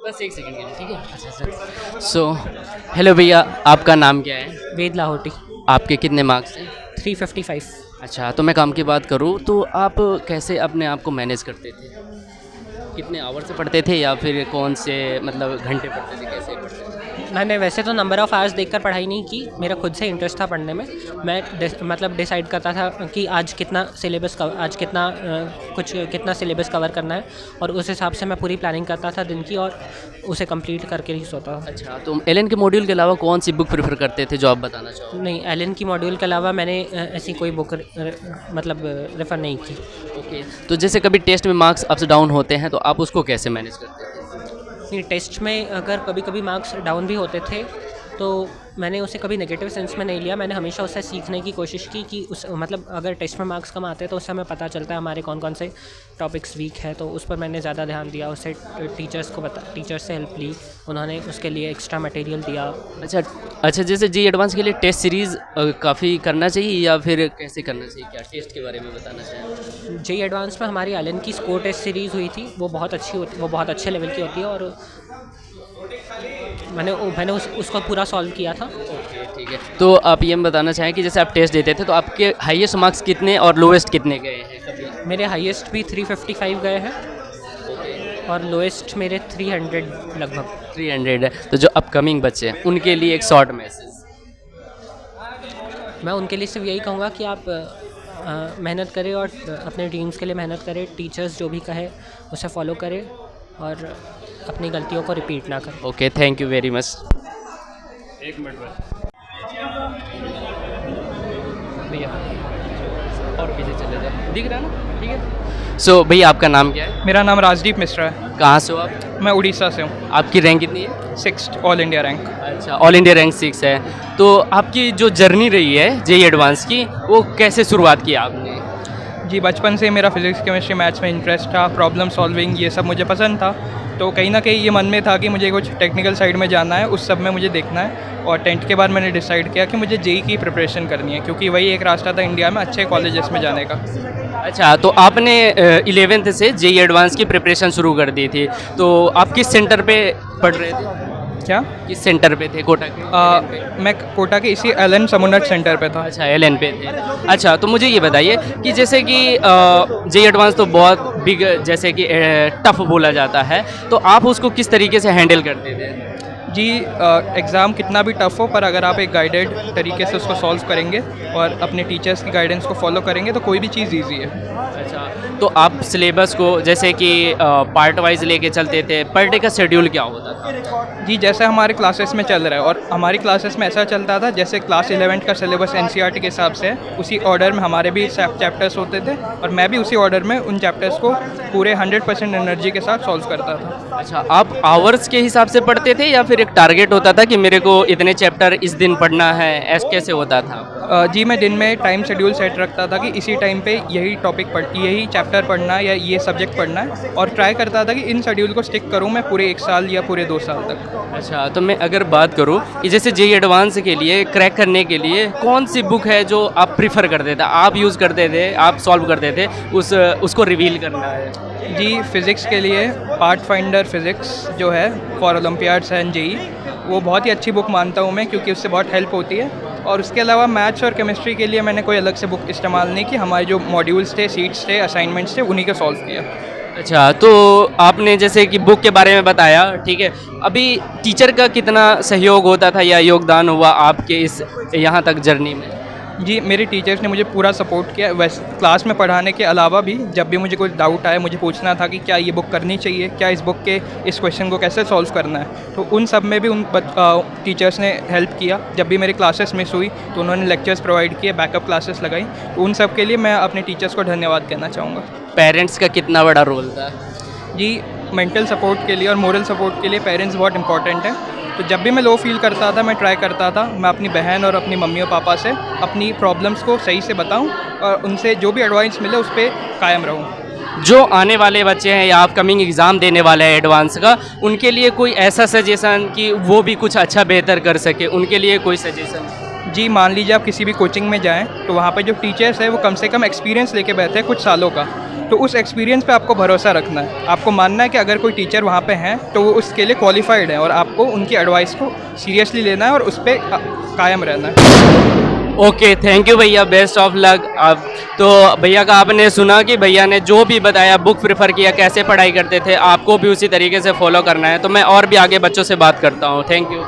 बस एक सेकंड के लिए, ठीक है। अच्छा सर। सो हेलो भैया, आपका नाम क्या है? वेद लाहौटी। आपके कितने मार्क्स हैं? 355। अच्छा, तो मैं काम की बात करूँ तो आप कैसे अपने आप को मैनेज करते थे? कितने आवर से पढ़ते थे या फिर कौन से मतलब घंटे पढ़ते थे, कैसे पढ़ते थे? मैंने वैसे तो नंबर ऑफ़ आवर्स देखकर पढ़ाई नहीं की, मेरा खुद से इंटरेस्ट था पढ़ने में। मैं मतलब डिसाइड करता था कि आज कितना सिलेबस आज कितना कितना सिलेबस कवर करना है, और उस हिसाब से मैं पूरी प्लानिंग करता था दिन की, और उसे कंप्लीट करके ही सोता था। अच्छा, तो एलन के मॉड्यूल के अलावा कौन सी बुक प्रेफर करते थे जो आप बताना चाहो? नहीं, एलन की मॉड्यूल के अलावा मैंने ऐसी कोई बुक मतलब रेफ़र नहीं की। ओके, तो जैसे कभी टेस्ट में मार्क्स अप्स डाउन होते हैं तो आप उसको कैसे मैनेज करते थे? नहीं, टेस्ट में अगर कभी कभी मार्क्स डाउन भी होते थे तो मैंने उसे कभी नेगेटिव सेंस में नहीं लिया। मैंने हमेशा उससे सीखने की कोशिश की कि उस मतलब अगर टेस्ट में मार्क्स कम आते हैं तो उससे हमें पता चलता है हमारे कौन कौन से टॉपिक्स वीक है, तो उस पर मैंने ज़्यादा ध्यान दिया। उससे टीचर्स से हेल्प ली, उन्होंने उसके लिए एक्स्ट्रा मटेरियल दिया। अच्छा। अच्छा, जैसे जी एडवांस के लिए टेस्ट सीरीज़ काफ़ी करना चाहिए या फिर कैसे करना चाहिए? क्या टेस्ट के बारे में बताना चाहें? जे एडवांस में हमारी एलन की स्कोर टेस्ट सीरीज़ हुई थी, वो बहुत अच्छी होती, वो बहुत अच्छे लेवल की होती है, और मैंने उसको पूरा सॉल्व किया था। ओके, ठीक है। तो आप ये बताना चाहें कि जैसे आप टेस्ट देते थे तो आपके हाईएस्ट मार्क्स कितने और लोएस्ट कितने गए हैं कभी? मेरे हाईएस्ट भी 355 गए हैं, और लोएस्ट मेरे 300 लगभग। 300 है। तो जो अपकमिंग बच्चे हैं उनके लिए एक शॉर्ट मैसेज। मैं उनके लिए सिर्फ यही कहूँगा कि आप मेहनत करें, और अपने ड्रीम्स के लिए मेहनत करें। टीचर्स जो भी कहे उसे फॉलो करें, और अपनी गलतियों को रिपीट ना करें। Okay, thank you very much. एक मिनट में भैया और पीछे चले जाओ, दिख रहा है ना? ठीक है। सो भैया, आपका नाम क्या है? मेरा नाम राजदीप मिश्रा है। कहाँ से हो आप? मैं उड़ीसा से हूँ। आपकी रैंक कितनी है? 6th all India rank. अच्छा, ऑल इंडिया रैंक 6 है। तो आपकी जो जर्नी रही है जेई एडवांस की, वो कैसे शुरुआत की आपने? जी, बचपन से मेरा फिजिक्स केमिस्ट्री मैथ्स में इंटरेस्ट था, प्रॉब्लम सॉल्विंग ये सब मुझे पसंद था। तो कहीं ना कहीं ये मन में था कि मुझे कुछ टेक्निकल साइड में जाना है, उस सब में मुझे देखना है। और 10th के बाद मैंने डिसाइड किया कि मुझे जेई की प्रिपरेशन करनी है, क्योंकि वही एक रास्ता था इंडिया में अच्छे कॉलेजेस में जाने का। अच्छा, तो आपने 11th से जेई एडवांस की प्रिपरेशन शुरू कर दी थी। तो आप किस सेंटर पे पढ़ रहे थे? क्या? किस सेंटर पे थे कोटा के? मैं कोटा के इसी एलन समुन्नत सेंटर पे था। अच्छा, एलएन पे थे। अच्छा, तो मुझे ये बताइए कि जैसे कि जेई एडवांस तो बहुत बिग, जैसे कि टफ बोला जाता है, तो आप उसको किस तरीके से हैंडल करते थे? जी, एग्ज़ाम कितना भी टफ़ हो, पर अगर आप एक गाइडेड तरीके से उसको सॉल्व करेंगे और अपने टीचर्स की गाइडेंस को फॉलो करेंगे तो कोई भी चीज़ ईजी है। अच्छा, तो आप सिलेबस को जैसे कि पार्ट वाइज लेके चलते थे, पर डे का शेड्यूल क्या होता था? जी, जैसे हमारे क्लासेस में चल रहा है, और हमारी क्लासेस में ऐसा चलता था जैसे क्लास 11th का सिलेबस एनसीईआरटी के हिसाब से है, उसी ऑर्डर में हमारे भी चैप्टर्स होते थे, और मैं भी उसी ऑर्डर में उन चैप्टर्स को पूरे 100% एनर्जी के साथ सॉल्व करता था। अच्छा, आप आवर्स के हिसाब से पढ़ते थे या फिर एक टारगेट होता था कि मेरे को इतने चैप्टर इस दिन पढ़ना है, ऐसे कैसे होता था? जी, मैं दिन में टाइम शेड्यूल सेट रखता था कि इसी टाइम पे यही यही चैप्टर पढ़ना है या ये सब्जेक्ट पढ़ना है, और ट्राई करता था कि इन शेड्यूल को स्टिक करूँ मैं पूरे 1 साल या पूरे 2 साल तक। अच्छा, तो मैं अगर बात करूँ कि जैसे जेई एडवांस के लिए क्रैक करने के लिए कौन सी बुक है जो आप प्रीफर करते थे, आप यूज़ करते थे, आप सॉल्व करते थे, उसको रिवील करना है? जी, फिज़िक्स के लिए पार्ट फाइंडर फिज़िक्स जो है फॉर ओलंपियाड्स एंड जेई, वो बहुत ही अच्छी बुक मानता हूँ मैं, क्योंकि उससे बहुत हेल्प होती है। और उसके अलावा मैथ्स और केमिस्ट्री के लिए मैंने कोई अलग से बुक इस्तेमाल नहीं की, हमारे जो मॉड्यूल्स थे, सीट्स थे, असाइनमेंट्स थे, उन्हीं को सॉल्व किया। अच्छा, तो आपने जैसे कि बुक के बारे में बताया, ठीक है। अभी टीचर का कितना सहयोग होता था या योगदान हुआ आपके इस यहाँ तक जर्नी में? जी, मेरे टीचर्स ने मुझे पूरा सपोर्ट किया। वैसे क्लास में पढ़ाने के अलावा भी जब भी मुझे कोई डाउट आया, मुझे पूछना था कि क्या ये बुक करनी चाहिए, क्या इस बुक के इस क्वेश्चन को कैसे सॉल्व करना है, तो उन सब में भी उन टीचर्स ने हेल्प किया। जब भी मेरी क्लासेस मिस हुई तो उन्होंने लेक्चर्स प्रोवाइड किए, बैकअप क्लासेस लगाई, तो उन सब के लिए मैं अपने टीचर्स को धन्यवाद कहना चाहूँगा। पेरेंट्स का कितना बड़ा रोल था? जी, मेंटल सपोर्ट के लिए और मोरल सपोर्ट के लिए पेरेंट्स बहुत इंपॉर्टेंट हैं। तो जब भी मैं लो फील करता था, मैं ट्राई करता था मैं अपनी बहन और अपनी मम्मी और पापा से अपनी प्रॉब्लम्स को सही से बताऊं, और उनसे जो भी एडवाइस मिले उस पर कायम रहूं। जो आने वाले बच्चे हैं या अपकमिंग एग्ज़ाम देने वाले हैं एडवांस का, उनके लिए कोई ऐसा सजेशन कि वो भी कुछ अच्छा बेहतर कर सके, उनके लिए कोई सजेशन? जी, मान लीजिए आप किसी भी कोचिंग में जाएं तो वहाँ पे जो टीचर्स है वो कम से कम एक्सपीरियंस लेके बैठे हैं कुछ सालों का, तो उस एक्सपीरियंस पे आपको भरोसा रखना है, आपको मानना है कि अगर कोई टीचर वहाँ पे हैं तो वो उसके लिए क्वालिफाइड है, और आपको उनकी एडवाइस को सीरियसली लेना है और उस पर कायम रहना है। ओके, थैंक यू भैया, बेस्ट ऑफ लक। अब तो भैया का आपने सुना कि भैया ने जो भी बताया, बुक प्रेफर किया, कैसे पढ़ाई करते थे, आपको भी उसी तरीके से फॉलो करना है। तो मैं और भी आगे बच्चों से बात करता हूँ। Thank you.